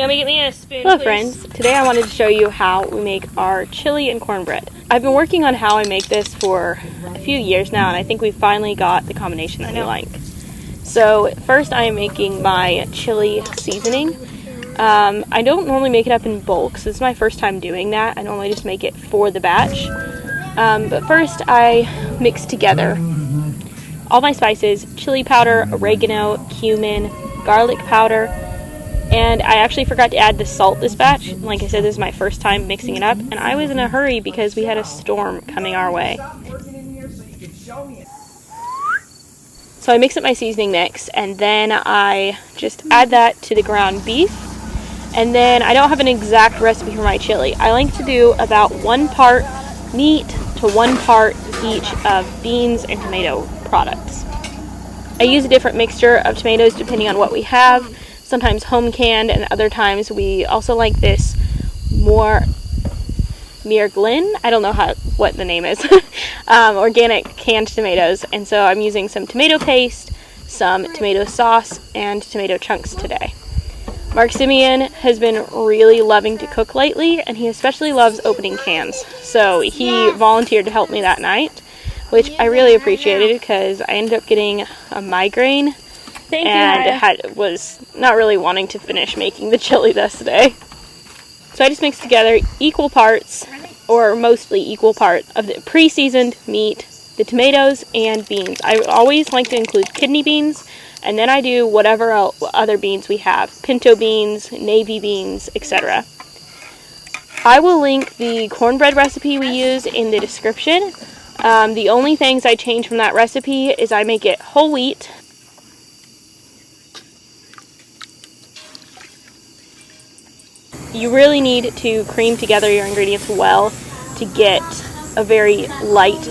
Naomi, get me a spoon, Hello please. friends, today I wanted to show you how we make our chili and cornbread. I've been working on how I make this for a few years now, and I think we finally got the combination that we like. So first I am making my chili seasoning. I don't normally make it up in bulk, so this is my first time doing that. I normally just make it for the batch. But first I mix together all my spices: chili powder, oregano, cumin, garlic powder, and I actually forgot to add the salt this batch. Like I said, this is my first time mixing it up, and I was in a hurry because we had a storm coming our way. So I mix up my seasoning mix, and then I just add that to the ground beef. And then I don't have an exact recipe for my chili. I like to do about 1 part meat to 1 part each of beans and tomato products. I use a different mixture of tomatoes depending on what we have. Sometimes home canned, and other times we also like this Glen. I don't know what the name is. Organic canned tomatoes. And so I'm using some tomato paste, some tomato sauce, and tomato chunks today. Simeon has been really loving to cook lately, and he especially loves opening cans. So he volunteered to help me that night, which I really appreciated because I ended up getting a migraine and was not really wanting to finish making the chili this day. So I just mixed together equal parts, or mostly equal parts, of the pre-seasoned meat, the tomatoes, and beans. I always like to include kidney beans, and then I do whatever other beans we have: pinto beans, navy beans, etc. I will link the cornbread recipe we use in the description. The only things I change from that recipe is I make it whole wheat. You really need to cream together your ingredients well to get a very light,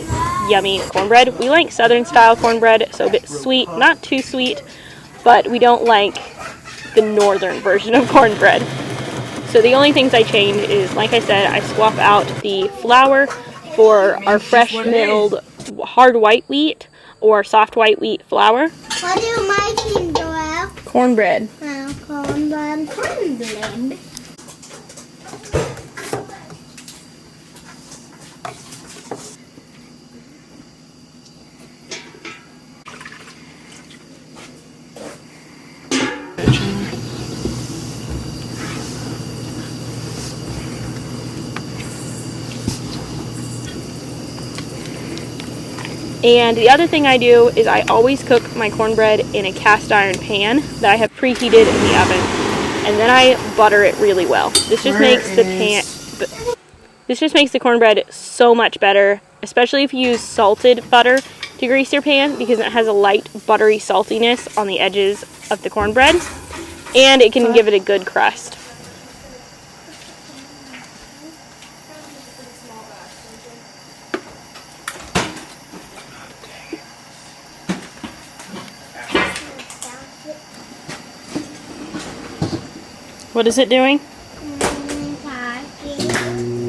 yummy cornbread. We like southern style cornbread, so a bit sweet, not too sweet, but we don't like the northern version of cornbread. So the only things I change is, like I said, I swap out the flour for our fresh milled hard white wheat or soft white wheat flour. What are you making, Joelle? Cornbread. Cornbread. And the other thing I do is I always cook my cornbread in a cast iron pan that I have preheated in the oven, and then I butter it really well. This just makes the cornbread so much better, especially if you use salted butter to grease your pan, because it has a light buttery saltiness on the edges of the cornbread, and it can give it a good crust. What is it doing?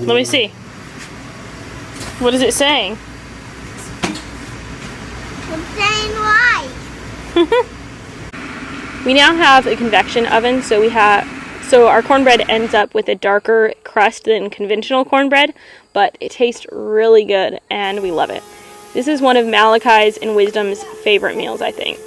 Let me see. What is it saying? It's saying why. We now have a convection oven, so our cornbread ends up with a darker crust than conventional cornbread, but it tastes really good and we love it. This is one of Malachi's and Wisdom's favorite meals, I think.